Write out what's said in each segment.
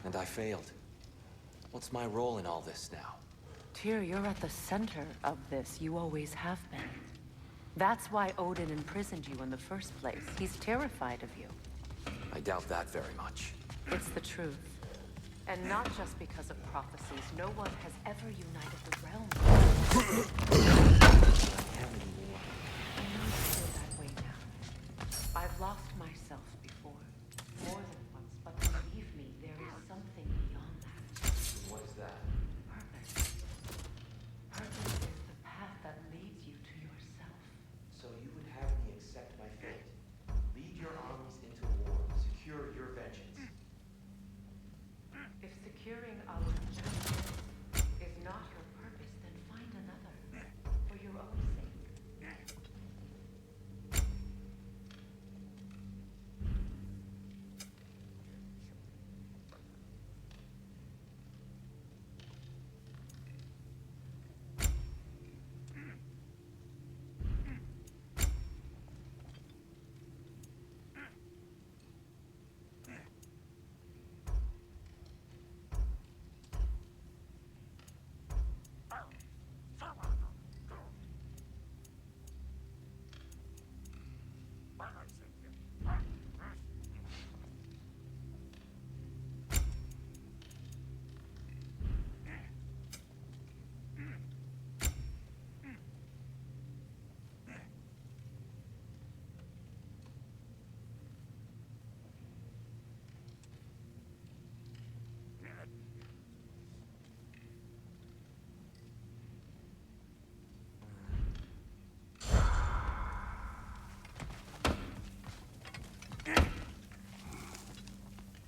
And I failed. What's my role in all this now? Tyr, you're at the center of this. You always have been. That's why Odin imprisoned you in the first place. He's terrified of you. I doubt that very much. It's the truth. And not just because of prophecies. No one has ever united the realm. I know you feel that way now. I've lost myself before. More than once, but believe me, there is something beyond that. What is that? Purpose. Purpose is the path that leads you to yourself. So you would have me accept my fate, lead your armies into war, secure your vengeance. If securing our justice is not your purpose, then find another. For your own sake.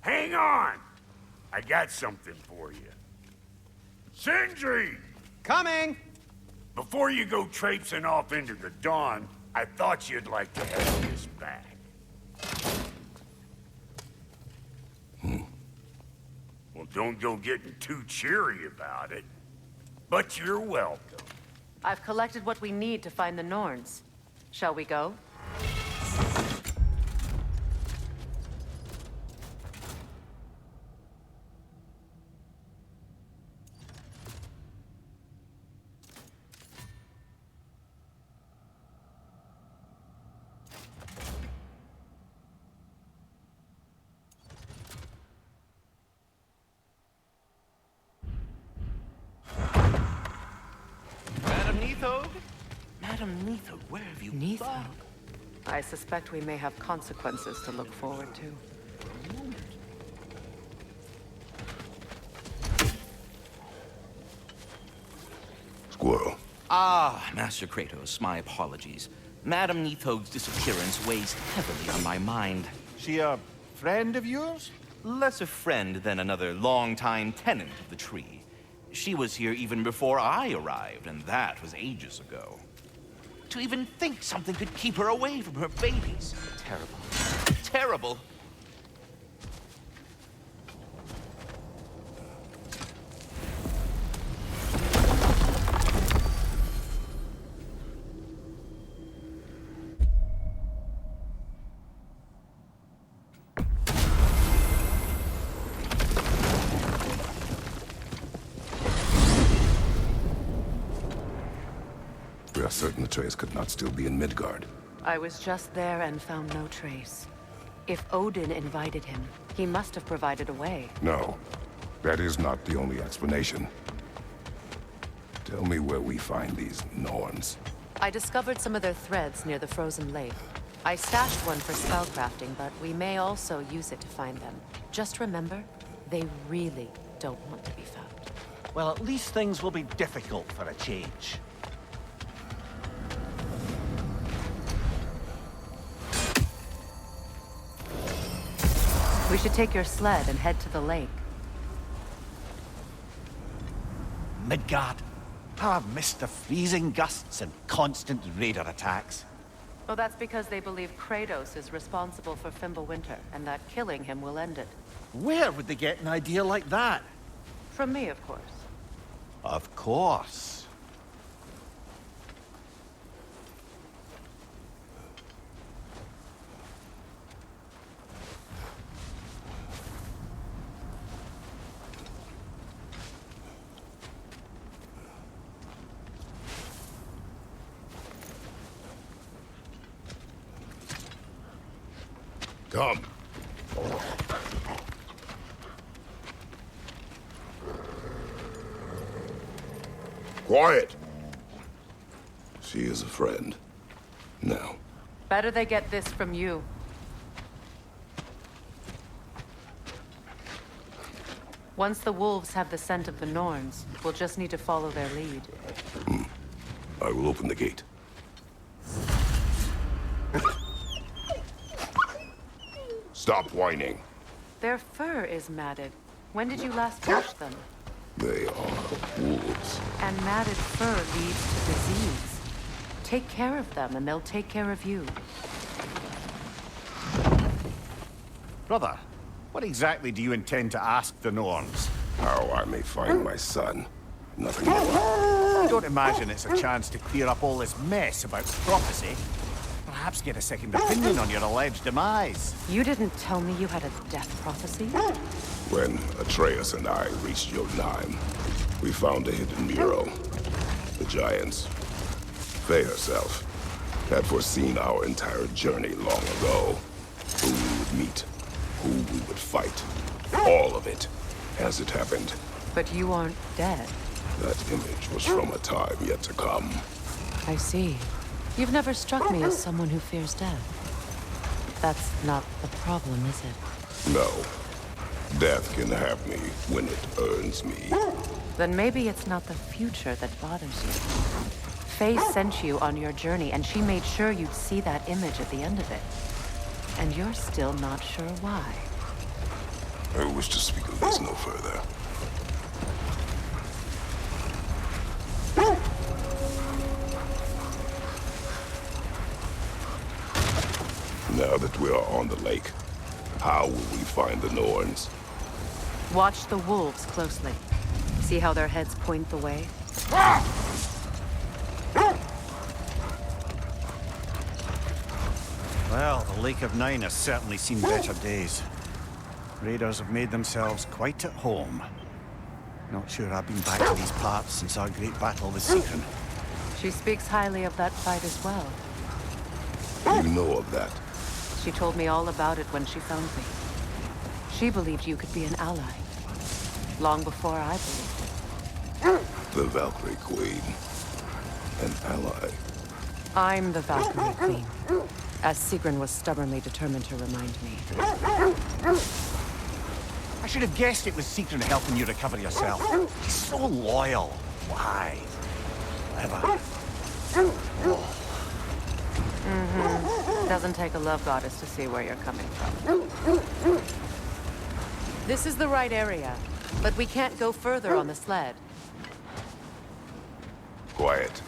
Hang on! I got something for you. Sindri! Coming! Before you go traipsing off into the dawn, I thought you'd like to have this back. Well, don't go getting too cheery about it. But you're welcome. I've collected what we need to find the Norns. Shall we go? Madam Neathog, where have you Neathog? I suspect we may have consequences to look forward to. Squirrel. Ah, Master Kratos, my apologies. Madam Neathog's disappearance weighs heavily on my mind. She a friend of yours? Less a friend than another long-time tenant of the tree. She was here even before I arrived, and that was ages ago. To even think something could keep her away from her babies. Terrible. Terrible. We are certain Atreus could not still be in Midgard. I was just there and found no trace. If Odin invited him, he must have provided a way. No, that is not the only explanation. Tell me where we find these Norns. I discovered some of their threads near the frozen lake. I stashed one for spellcrafting, but we may also use it to find them. Just remember, they really don't want to be found. Well, at least things will be difficult for a change. We should take your sled and head to the lake. Midgard. How I've missed the freezing gusts and constant raider attacks. Well, that's because they believe Kratos is responsible for Fimbulwinter, and that killing him will end it. Where would they get an idea like that? From me, of course. Of course. Come. Quiet. She is a friend. Now. Better they get this from you. Once the wolves have the scent of the Norns, we'll just need to follow their lead. I will open the gate. Stop whining. Their fur is matted. When did you last wash them? They are wolves. And matted fur leads to disease. Take care of them, and they'll take care of you. Brother, what exactly do you intend to ask the Norns? How I may find my son. Nothing more. I don't imagine it's a chance to clear up all this mess about prophecy. Perhaps get a second opinion on your alleged demise. You didn't tell me you had a death prophecy? When Atreus and I reached Jotunheim, we found a hidden mural. The giants, they herself, had foreseen our entire journey long ago. Who we would meet, who we would fight. All of it, as it happened. But you aren't dead. That image was from a time yet to come. I see. You've never struck me as someone who fears death. That's not the problem, is it? No. Death can have me when it earns me. Then maybe it's not the future that bothers you. Faye sent you on your journey, and she made sure you'd see that image at the end of it. And you're still not sure why. I wish to speak of this no further. Now that we are on the lake, how will we find the Norns? Watch the wolves closely. See how their heads point the way? Well, the Lake of Nine has certainly seen better days. Raiders have made themselves quite at home. Not sure I've been back to these parts since our great battle with Sigrun. She speaks highly of that fight as well. You know of that? She told me all about it when she found me. She believed you could be an ally. Long before I believed it. The Valkyrie Queen. An ally. I'm the Valkyrie Queen. As Sigrun was stubbornly determined to remind me. I should have guessed it was Sigrun helping you recover yourself. She's so loyal. Why? Clever. Doesn't take a love goddess to see where you're coming from. This is the right area, but we can't go further on the sled. Quiet.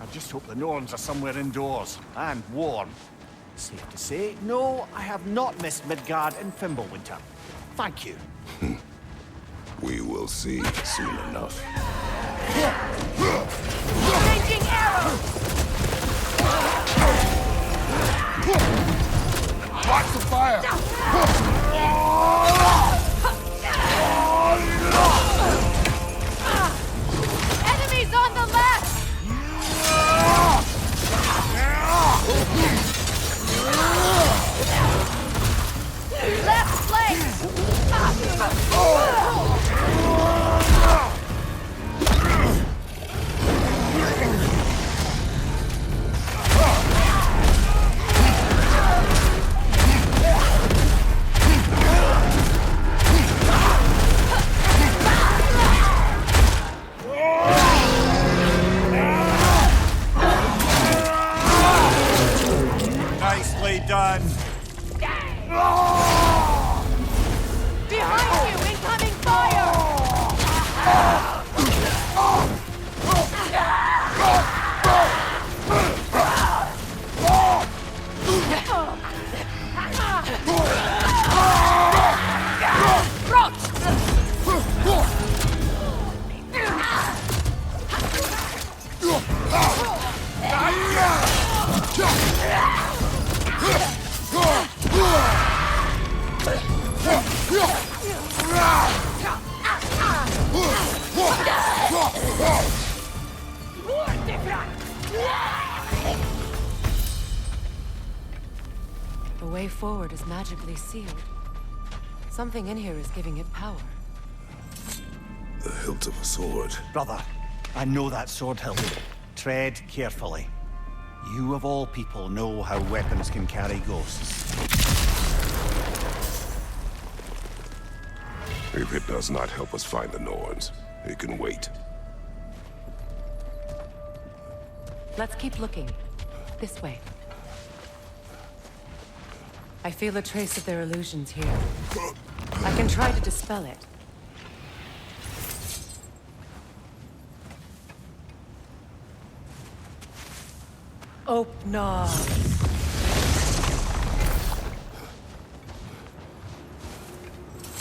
I just hope the Norns are somewhere indoors, and warm. Safe to say, no, I have not missed Midgard and Fimbulwinter. Thank you. We will see soon enough. Changing arrows! Watch the fire! Enemies on the left! Left flank! way forward is magically sealed. Something in here is giving it power. The hilt of a sword. Brother, I know that sword hilt. Tread carefully. You of all people know how weapons can carry ghosts. If it does not help us find the Norns, it can wait. Let's keep looking. This way. I feel a trace of their illusions here. I can try to dispel it. Opna.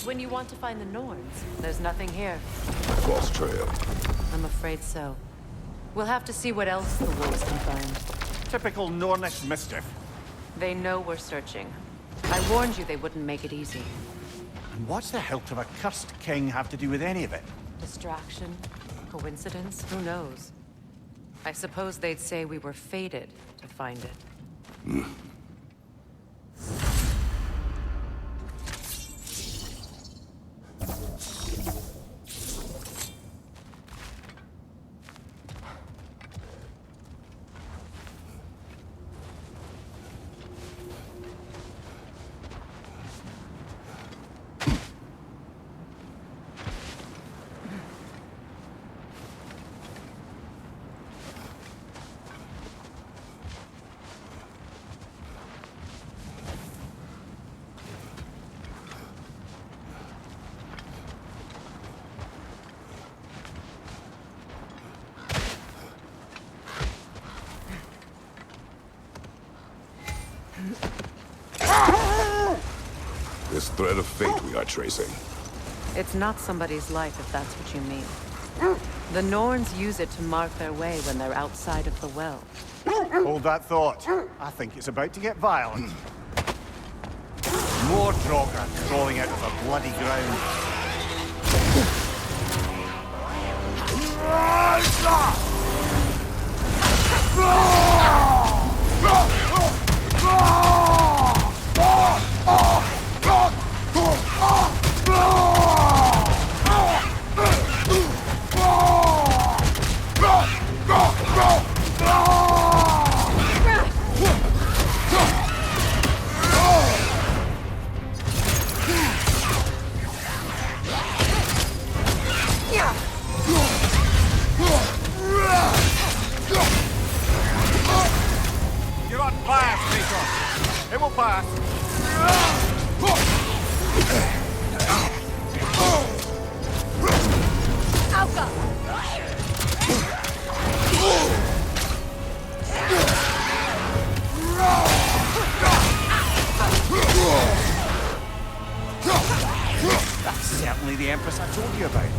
When you want to find the Norns, there's nothing here. False trail. I'm afraid so. We'll have to see what else the wolves can find. Typical Nornish mischief. They know we're searching. I warned you they wouldn't make it easy. And what's the hilt of a cursed king have to do with any of it? Distraction? Coincidence? Who knows? I suppose they'd say we were fated to find it. This thread of fate we are tracing. It's not somebody's life, if that's what you mean. The Norns use it to mark their way when they're outside of the well. Hold that thought. I think it's about to get violent. More Draugr crawling out of the bloody ground. You're on fire, Kratos. It will pass. That's certainly the Empress I told you about.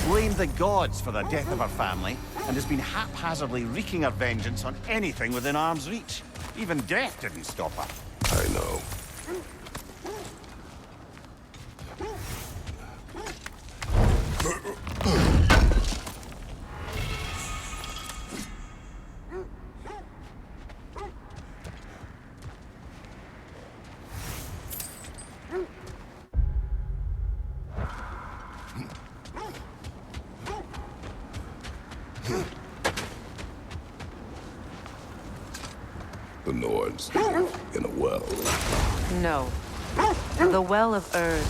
Blamed the gods for the death of her family, and has been haphazardly wreaking her vengeance on anything within arm's reach. Even death didn't stop her. I know. The Norns in a well. No. The Well of Erd,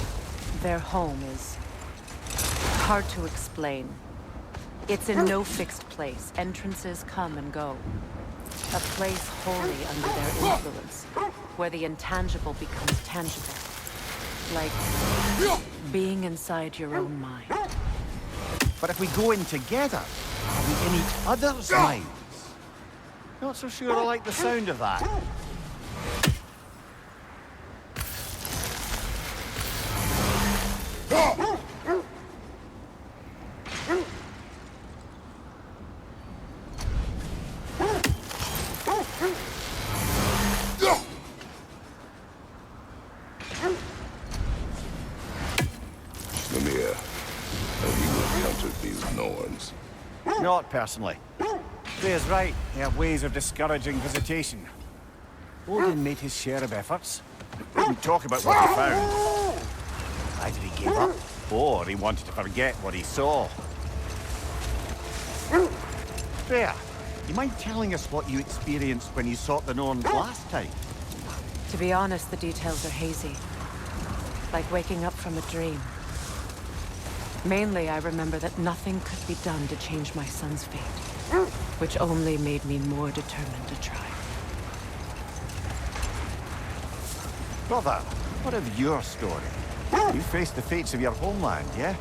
their home, is hard to explain. It's in no fixed place. Entrances come and go. A place wholly under their influence, where the intangible becomes tangible. Like being inside your own mind. But if we go in together, are we in each other's minds? Not so sure I like the sound of that. Mimir, have you encountered these Norns? Not personally. Freya's right. They have ways of discouraging visitation. Odin made his share of efforts. Didn't talk about what he found. Either he gave up, or he wanted to forget what he saw. There. You mind telling us what you experienced when you sought the Norns last time? To be honest, the details are hazy. Like waking up from a dream. Mainly, I remember that nothing could be done to change my son's fate, which only made me more determined to try. Brother, what of your story? You faced the fates of your homeland, yeah?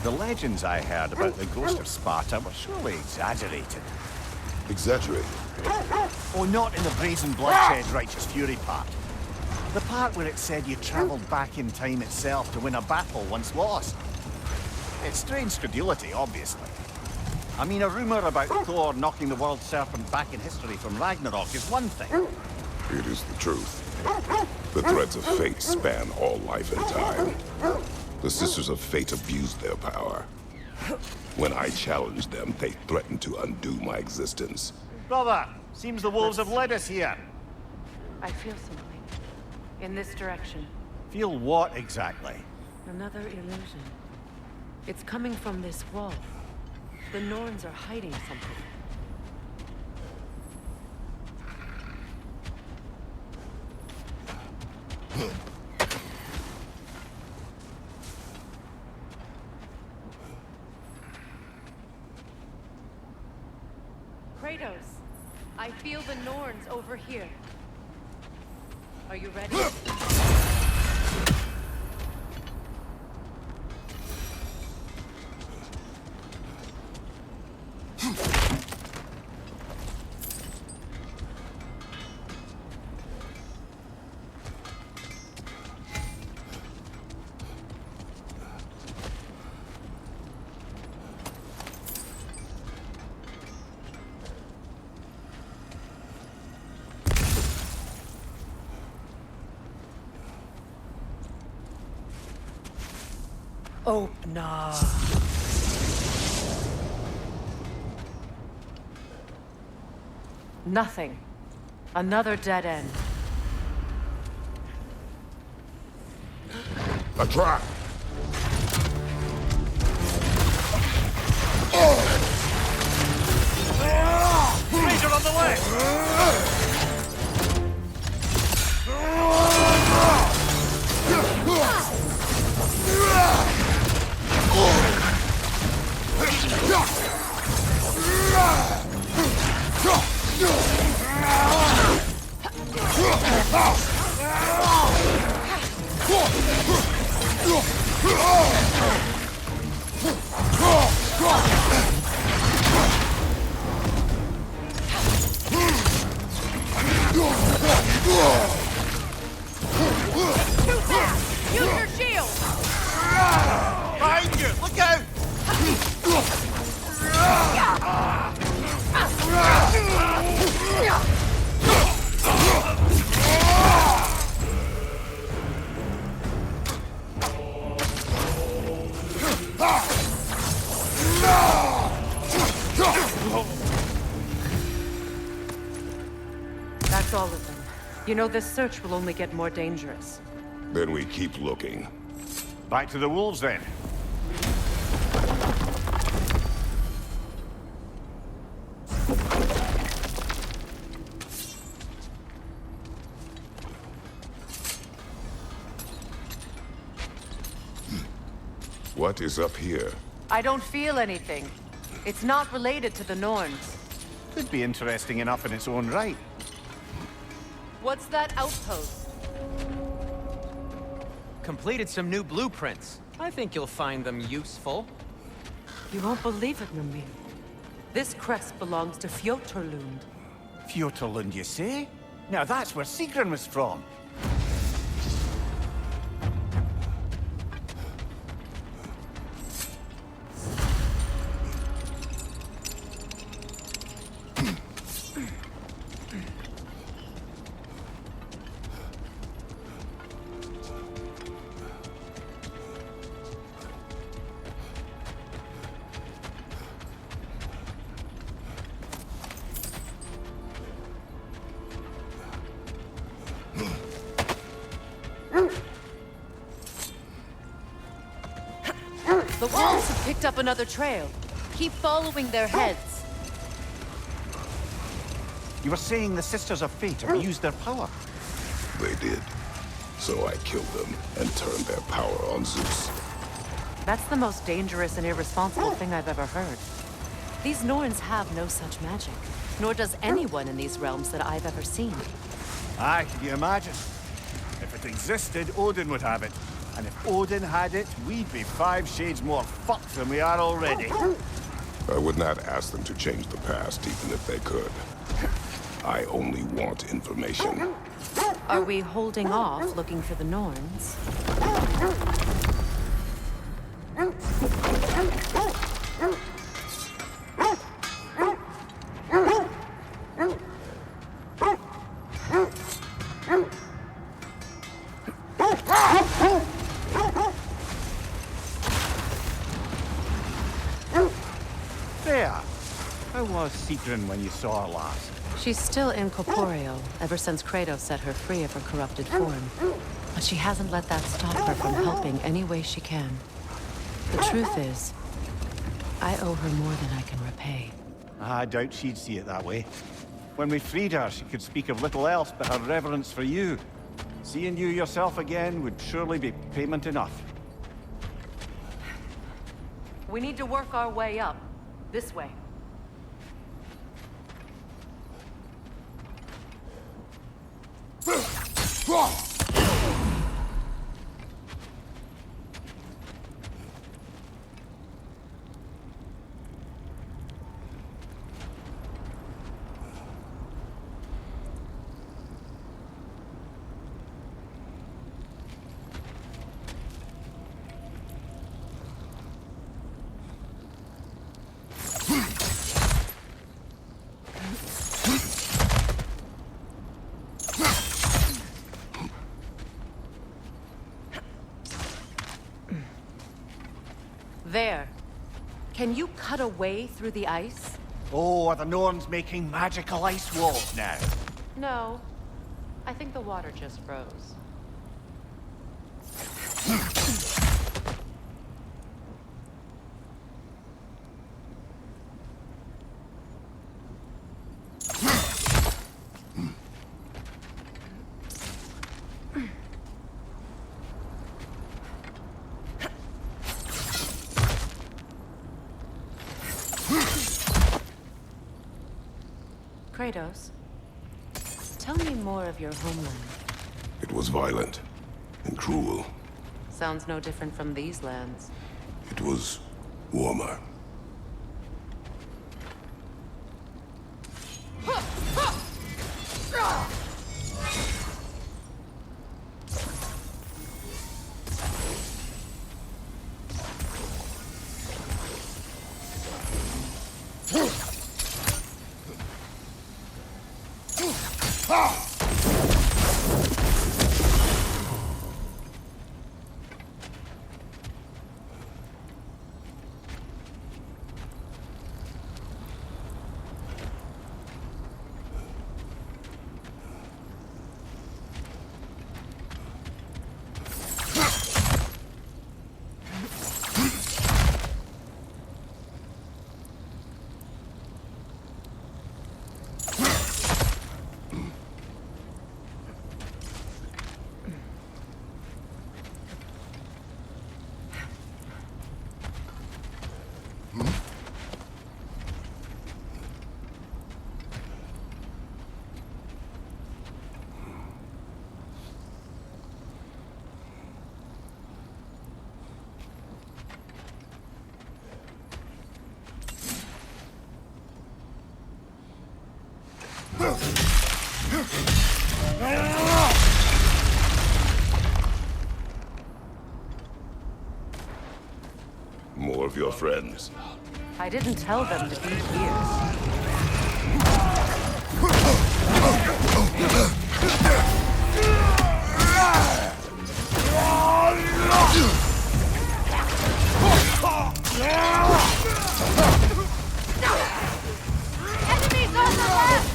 The legends I heard about the ghost of Sparta were surely exaggerated. Exaggerated? Oh, not in the brazen bloodshed righteous fury part. The part where it said you traveled back in time itself to win a battle once lost. It's strange credulity, obviously. I mean, a rumor about Thor knocking the world serpent back in history from Ragnarok is one thing. It is the truth. The threads of fate span all life and time. The Sisters of Fate abused their power. When I challenged them, they threatened to undo my existence. Brother, seems the wolves have led us here. I feel something. In this direction. Feel what exactly? Another illusion. It's coming from this wall. The Norns are hiding something. Kratos, I feel the Norns over here. Are you ready? Open up. Nothing. Another dead end. A trap! Razor on the way! Use your shield! Behind you! Look out! That's all of them. You know, this search will only get more dangerous. Then we keep looking. Back to the wolves, then. What is up here? I don't feel anything. It's not related to the Norns. Could be interesting enough in its own right. What's that outpost? Completed some new blueprints. I think you'll find them useful. You won't believe it, Mimir. This crest belongs to Fjotorlund. Fjotorlund, you say? Now that's where Sigrun was from. The wolves have picked up another trail. Keep following their heads. You were saying the Sisters of Fate abused their power. They did. So I killed them and turned their power on Zeus. That's the most dangerous and irresponsible thing I've ever heard. These Norns have no such magic, nor does anyone in these realms that I've ever seen. Aye, can you imagine? If it existed, Odin would have it. And if Odin had it, we'd be 5 shades more fucked than we are already. I would not ask them to change the past, even if they could. I only want information. Are we holding off looking for the Norns? There. How was Sigrun when you saw her last? She's still incorporeal, ever since Kratos set her free of her corrupted form. But she hasn't let that stop her from helping any way she can. The truth is, I owe her more than I can repay. I doubt she'd see it that way. When we freed her, she could speak of little else but her reverence for you. Seeing you yourself again would surely be payment enough. We need to work our way up. This way. There. Can you cut a way through the ice? Oh, are the Norns making magical ice walls now? No. I think the water just froze. Kratos, tell me more of your homeland. It was violent and cruel. Sounds no different from these lands. It was warmer. More of your friends. I didn't tell them to be here. Enemies on the left!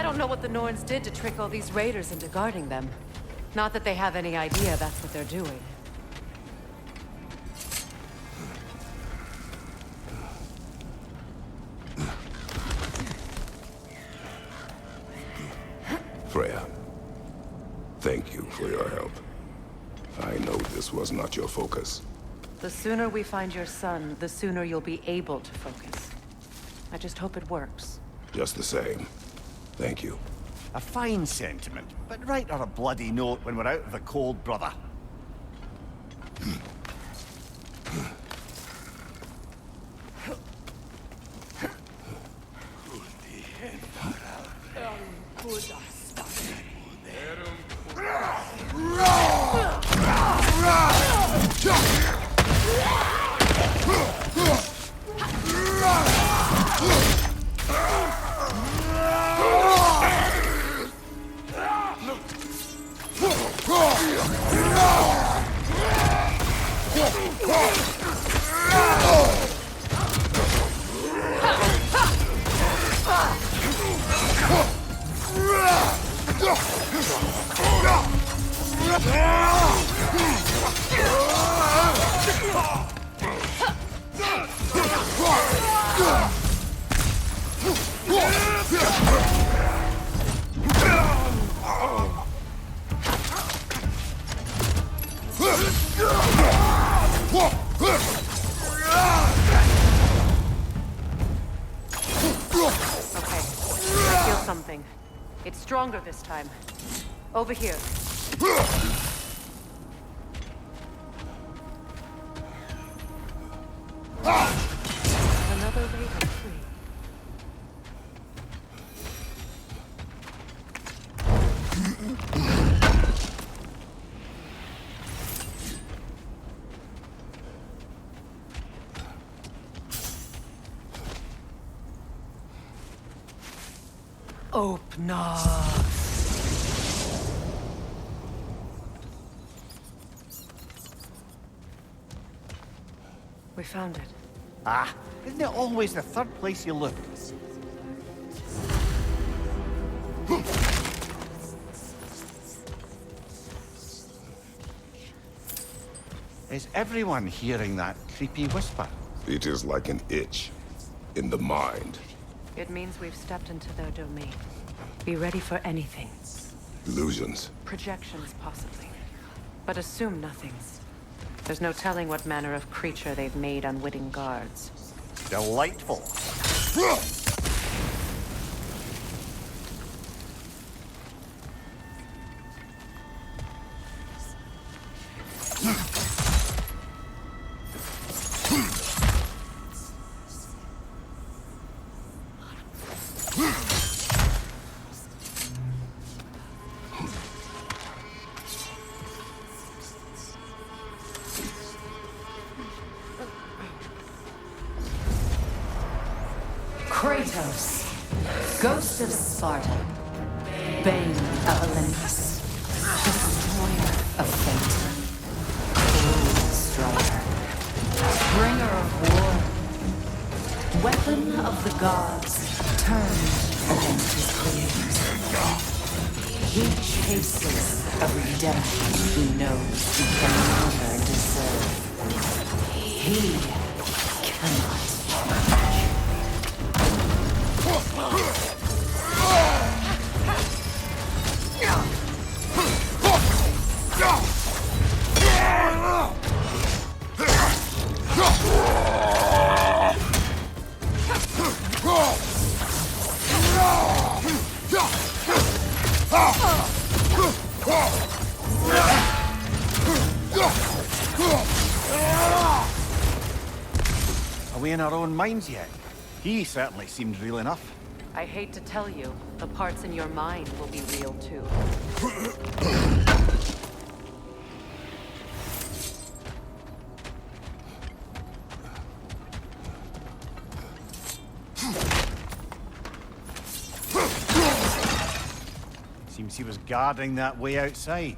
I don't know what the Norns did to trick all these raiders into guarding them. Not that they have any idea that's what they're doing. Freya, thank you for your help. I know this was not your focus. The sooner we find your son, the sooner you'll be able to focus. I just hope it works. Just the same. Thank you. A fine sentiment, but write her a bloody note when we're out of the cold, brother. It's stronger this time. Over here. Another raven free. Open up. We found it. Ah, isn't it always the third place you look? Is everyone hearing that creepy whisper? It is like an itch in the mind. It means we've stepped into their domain. Be ready for anything. Illusions. Projections, possibly. But assume nothing. There's no telling what manner of creature they've made unwitting guards. Delightful. Kratos, ghost of Sparta, bane of Olympus, destroyer of fate, cruel strider, bringer of war, weapon of the gods, turned against his creators. He chases a redemption he knows he can never deserve. He cannot. Are we in our own minds yet? He certainly seemed real enough. I hate to tell you, the parts in your mind will be real too. Seems he was guarding that way outside.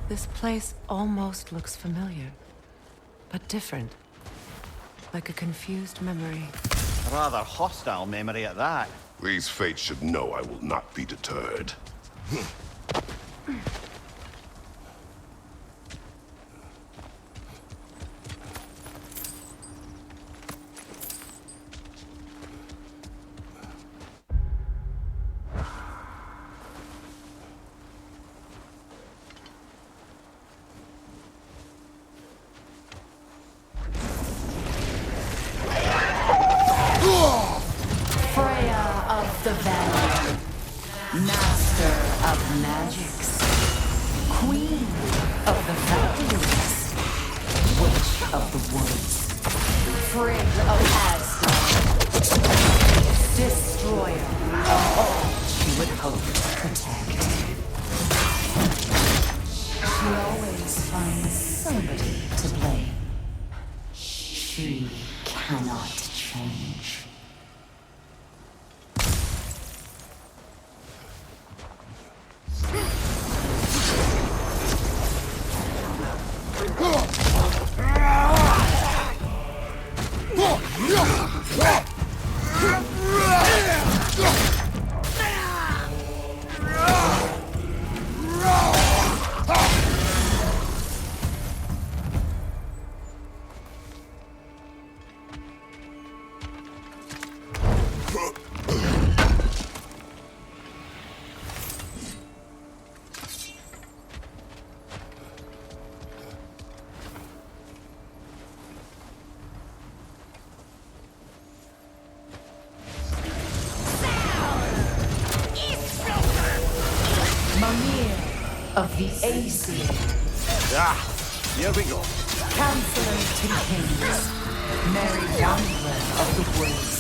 This place almost looks familiar, but different. Like a confused memory. A rather hostile memory at that. These fates should know I will not be deterred. The Valley, Master of Magics, Queen of the Valleys, Witch of the Woods, Frigg of Asgard, Destroyer of all she would hope to protect. She always finds somebody to blame. She cannot change. Of the Aesir. Here we go. Counselor to kings. Merry Wanderer of the Woods.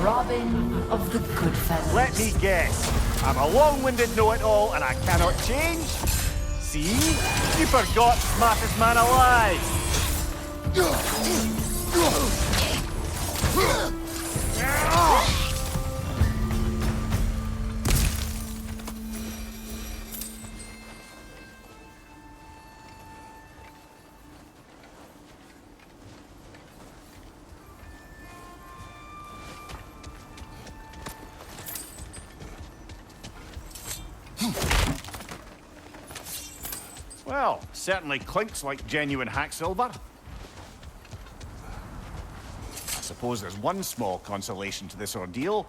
Robin of the Goodfellas. Let me guess. I'm a long-winded know-it-all and I cannot change? See? You forgot smartest man alive. Well, certainly clinks like genuine hack silver. I suppose there's one small consolation to this ordeal.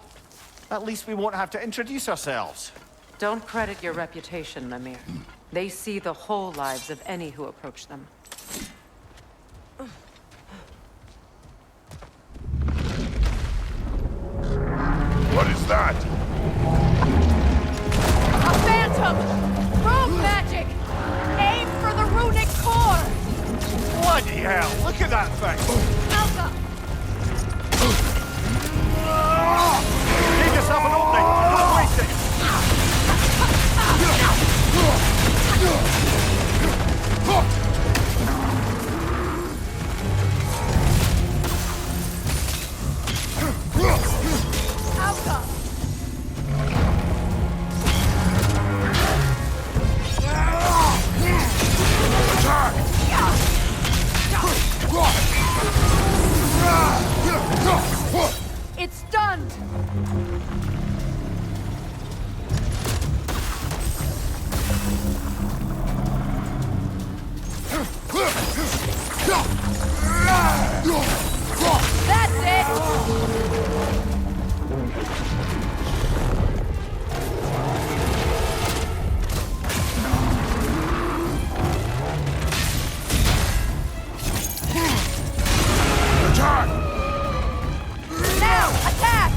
At least we won't have to introduce ourselves. Don't credit your reputation, Mimir. They see the whole lives of any who approach them. What is that? A phantom! Room magic! Aim for the runic core! Bloody hell, look at that thing! Alpha! Give yourself an opening! Don't waste it! Alpha! It's done! That's it! Now, attack!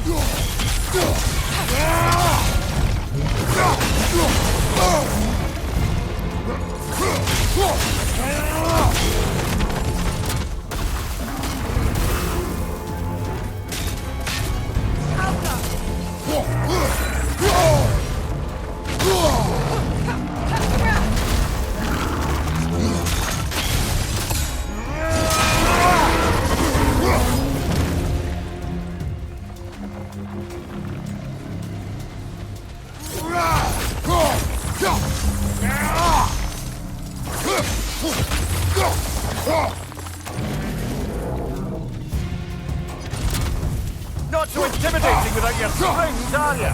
Not so intimidating without your strings, are you?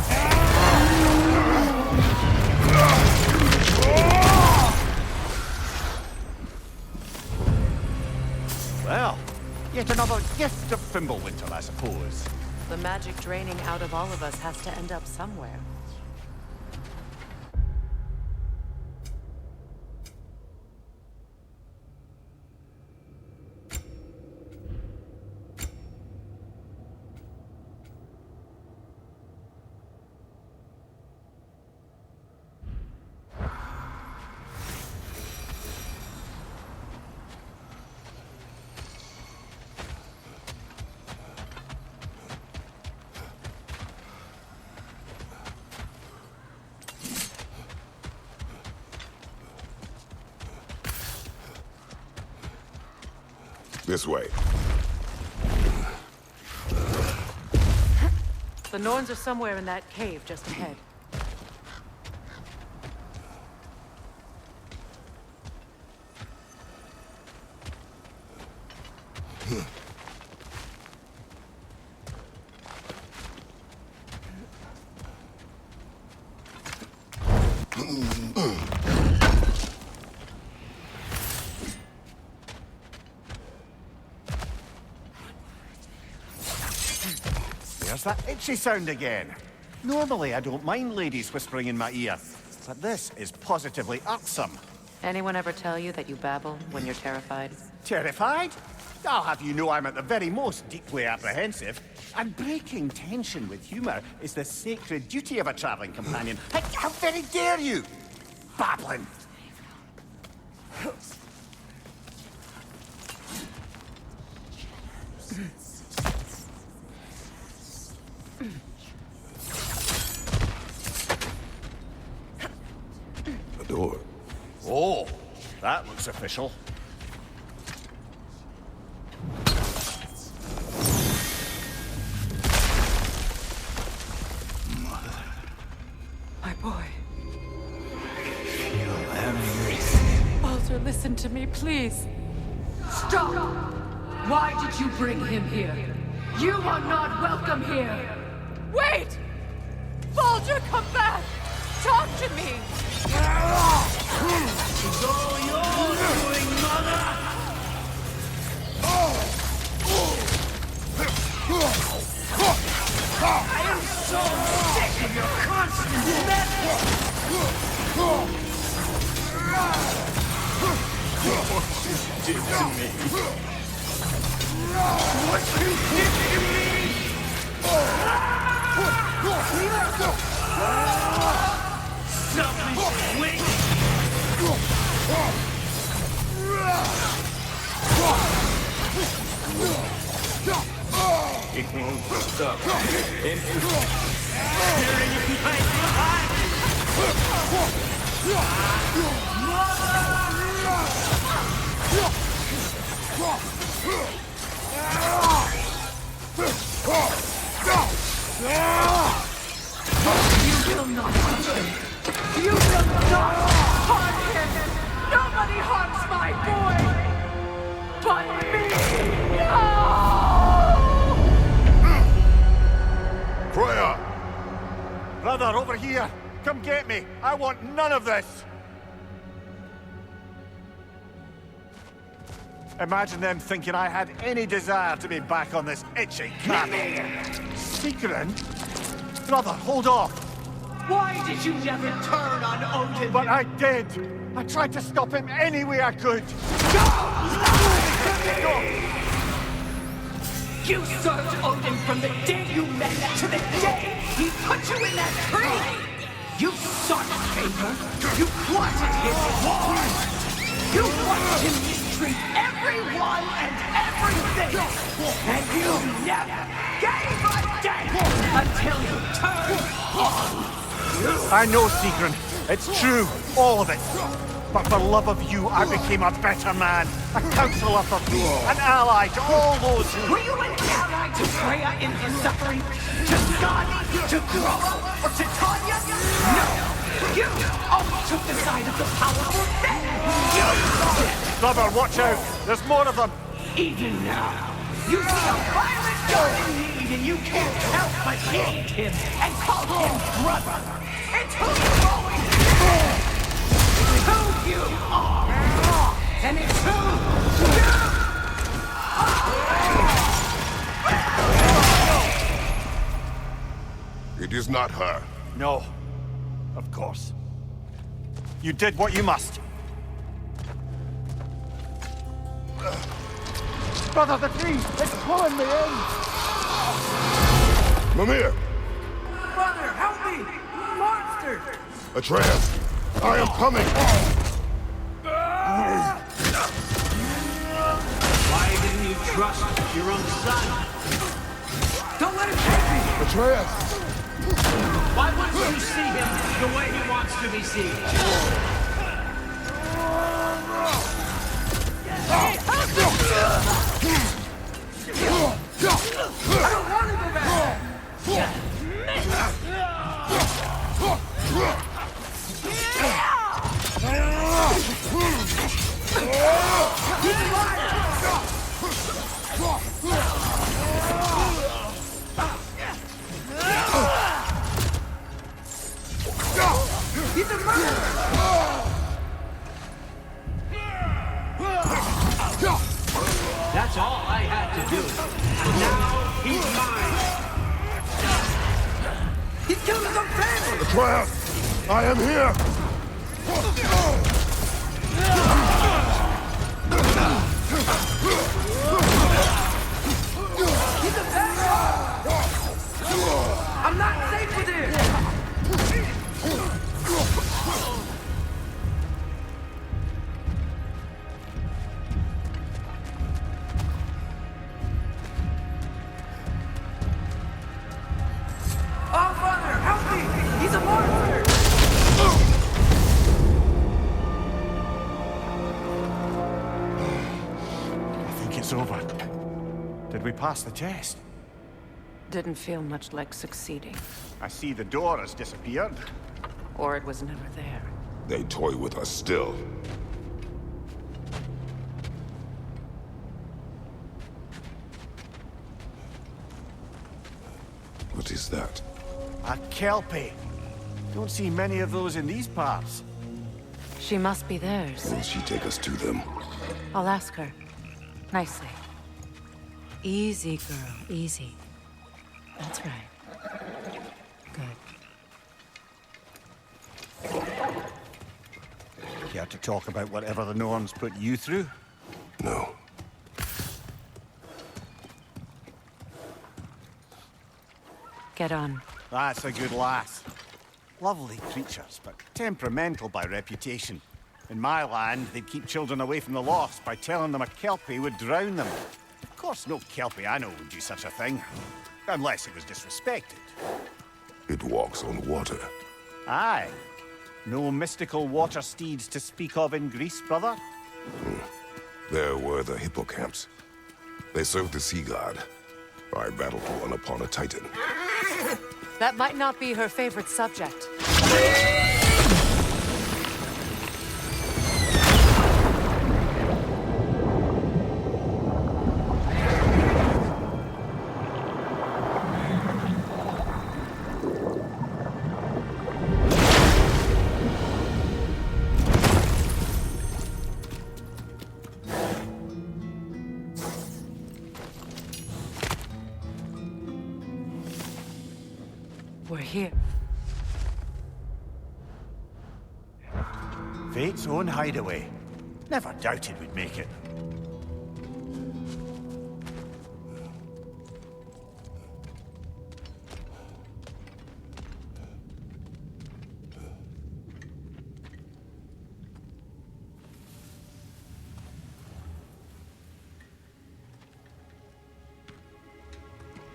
Well, yet another gift of Fimbulwinter, I suppose. The magic draining out of all of us has to end up somewhere. This way. The Norns are somewhere in that cave just ahead. There's that itchy sound again. Normally, I don't mind ladies whispering in my ear, but this is positively irksome. Anyone ever tell you that you babble when you're terrified? Terrified? I'll have you know I'm at the very most deeply apprehensive. And breaking tension with humor is the sacred duty of a traveling companion. How very dare you! Babbling! A door. Oh, that looks official. My boy. Feel everything. Baldur, listen to me, please. Stop! Why did you bring him here? You are not welcome here! Wait! Baldur, come back! Talk to me! It's all your doing, mother! I am so sick of your constant mess! What you did to me! What you did to me! Selfish witch! It won't stop. Tearing my life! You will not touch him! You will not harm him! Nobody harms my boy! But me! No! Freya! Brother, over here! Come get me! I want none of this! Imagine them thinking I had any desire to be back on this itchy crap. Secret? Brother, hold off! Why did you never turn on Odin? But I did! I tried to stop him any way I could! You served Odin from the day you met to the day he put you in that tree! You sought favor! You wanted his war! You watched him mistreat everyone and everything! And you never gave a damn until you turned on! I know, Sigrun. It's true. All of it. But for love of you, I became a better man. A counselor for peace. An ally to all those who... Were you an ally to Freya in her suffering? To Skadi? To Groa? Or to Tanya? No! You always took the side of the powerful then! You saw it! Brother, watch out! There's more of them! Even now, you see a violent god in need and you can't help but hate him and call him brother. It's who you've always been! It's who you are! And it's who you It is not her. No. Of course. You did what you must. Brother, the tree! It's pulling me in! Mimir! Brother, help me! Monster! Atreus! I am coming! Why didn't you trust your own son? Don't let him take me! Atreus! Why wouldn't you see him the way he wants to be seen? I don't want to go back! He's a murderer! That's all I had to do. And now he's mine. He's killed his own family! Atreus! I am here! He's a bad guy! I'm not safe with him! Oh, Father, help me! He's a monster! I think it's over. Did we pass the test? Didn't feel much like succeeding. I see the door has disappeared. Or it was never there. They toy with us still. What is that? A Kelpie. Don't see many of those in these parts. She must be theirs. Will she take us to them? I'll ask her. Nicely. Easy, girl. Easy. That's right. Good. Care to talk about whatever the Norns put you through? No. Get on. That's a good lass. Lovely creatures, but temperamental by reputation. In my land, they'd keep children away from the lost by telling them a Kelpie would drown them. Of course, no Kelpie I know would do such a thing. Unless it was disrespected. It walks on water. Aye. No mystical water steeds to speak of in Greece, brother? There were the hippocamps. They served the sea god. I battled one upon a titan. That might not be her favorite subject. We're here. Fate's own hideaway. Never doubted we'd make it.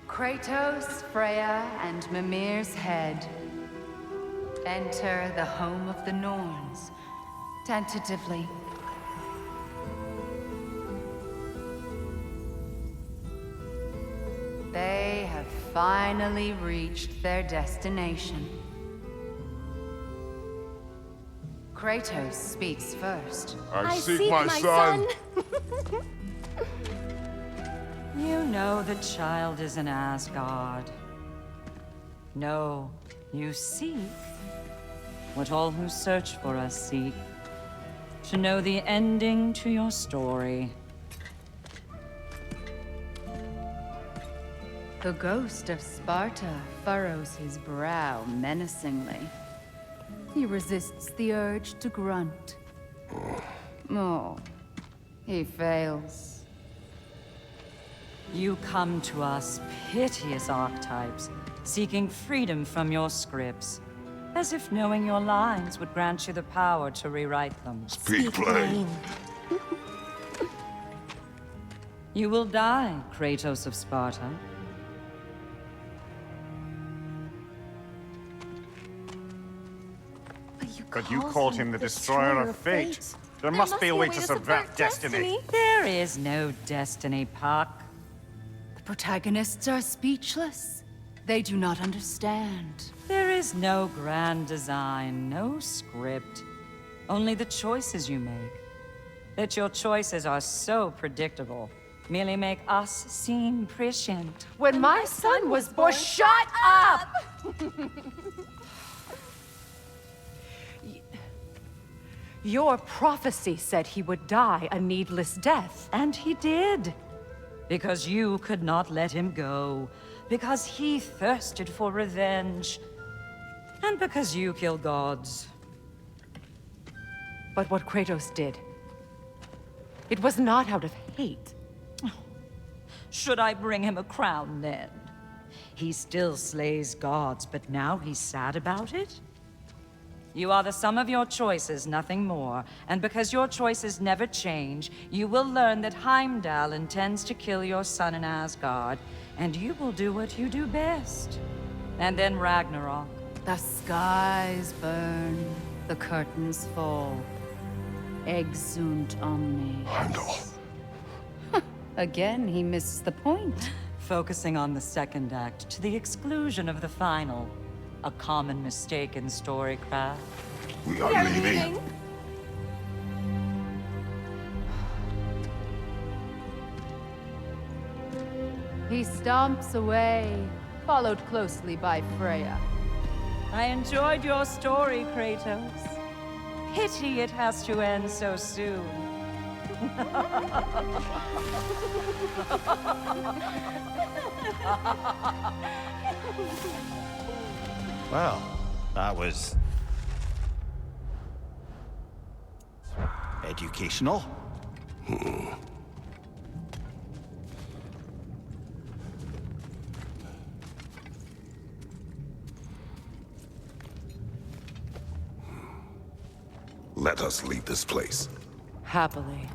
Kratos, Freya, and Mimir's head. Enter the home of the Norns, tentatively. They have finally reached their destination. Kratos speaks first. I seek my son. You know the child is in Asgard. No, you seek what all who search for us seek. To know the ending to your story. The ghost of Sparta furrows his brow menacingly. He resists the urge to grunt. Oh, he fails. You come to us, piteous archetypes, seeking freedom from your scripts. As if knowing your lines would grant you the power to rewrite them. Speak plain. You will die, Kratos of Sparta. But you called him the destroyer of fate. There must be a way to subvert destiny. There is no destiny, Puck. The protagonists are speechless. They do not understand. There is no grand design, no script. Only the choices you make. That your choices are so predictable merely make us seem prescient. When my son was born, shut up! Your prophecy said he would die a needless death. And he did. Because you could not let him go. Because he thirsted for revenge. And because you kill gods. But what Kratos did, it was not out of hate. Should I bring him a crown then? He still slays gods, but now he's sad about it? You are the sum of your choices, nothing more. And because your choices never change, you will learn that Heimdall intends to kill your son in Asgard, and you will do what you do best. And then Ragnarok. The skies burn, the curtains fall. Exunt omnes. Heimdall. Again, he misses the point. Focusing on the second act to the exclusion of the final. A common mistake in storycraft. We are leaving. He stomps away, followed closely by Freya. I enjoyed your story, Kratos. Pity it has to end so soon. Well, that was... educational. Let us leave this place. Happily.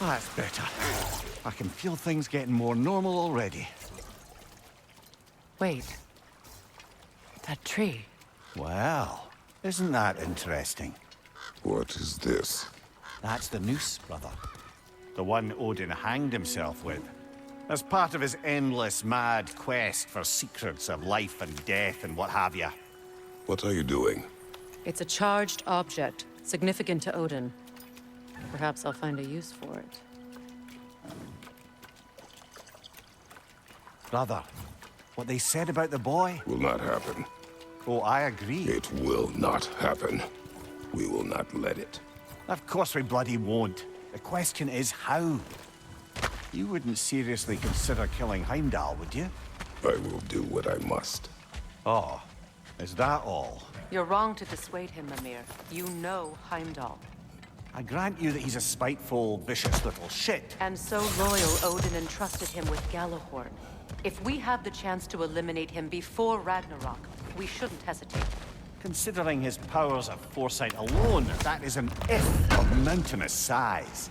That's better. I can feel things getting more normal already. Wait. That tree. Well, isn't that interesting? What is this? That's the noose, brother. The one Odin hanged himself with. As part of his endless, mad quest for secrets of life and death and what have you. What are you doing? It's a charged object, significant to Odin. Perhaps I'll find a use for it. Brother, what they said about the boy? Will not happen. Oh, I agree. It will not happen. We will not let it. Of course we bloody won't. The question is how. You wouldn't seriously consider killing Heimdall, would you? I will do what I must. Oh, is that all? You're wrong to dissuade him, Mimir. You know Heimdall. I grant you that he's a spiteful, vicious little shit. And so loyal, Odin entrusted him with Gjallarhorn. If we have the chance to eliminate him before Ragnarok, we shouldn't hesitate. Considering his powers of foresight alone, that is an if of mountainous size.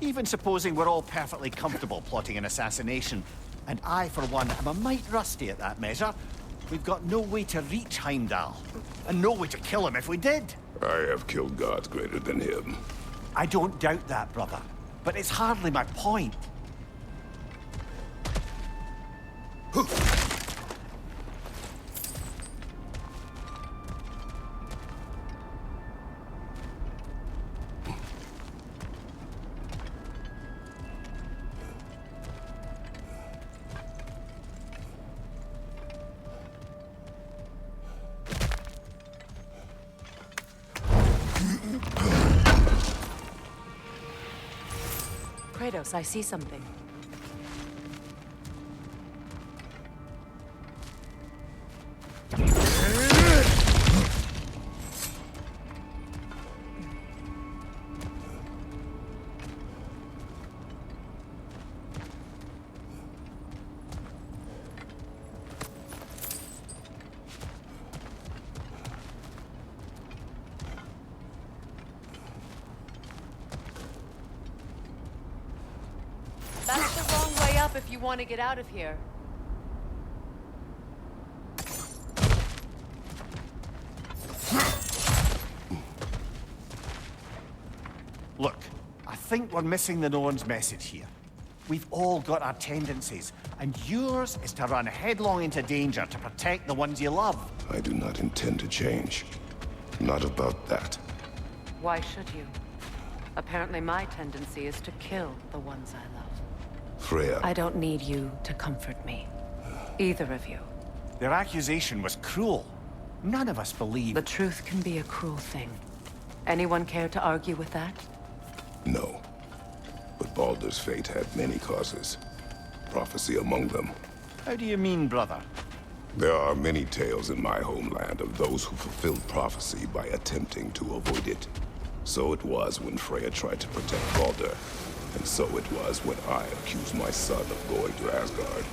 Even supposing we're all perfectly comfortable plotting an assassination, and I, for one, am a mite rusty at that measure, we've got no way to reach Heimdall, and no way to kill him if we did. I have killed gods greater than him. I don't doubt that, brother, but it's hardly my point. Kratos, I see something. That's the wrong way up if you want to get out of here. Look, I think we're missing the Norns' message here. We've all got our tendencies, and yours is to run headlong into danger to protect the ones you love. I do not intend to change. Not about that. Why should you? Apparently my tendency is to kill the ones I love. Freya. I don't need you to comfort me. Either of you. Their accusation was cruel. None of us believe. The truth can be a cruel thing. Anyone care to argue with that? No. But Baldur's fate had many causes. Prophecy among them. How do you mean, brother? There are many tales in my homeland of those who fulfilled prophecy by attempting to avoid it. So it was when Freya tried to protect Baldur. And so it was when I accused my son of going to Asgard.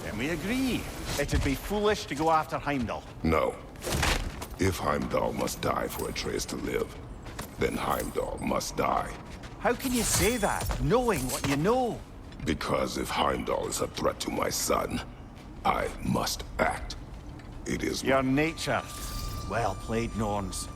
Then we agree. It'd be foolish to go after Heimdall. No. If Heimdall must die for Atreus to live, then Heimdall must die. How can you say that, knowing what you know? Because if Heimdall is a threat to my son, I must act. It is your nature. Well played, Norns.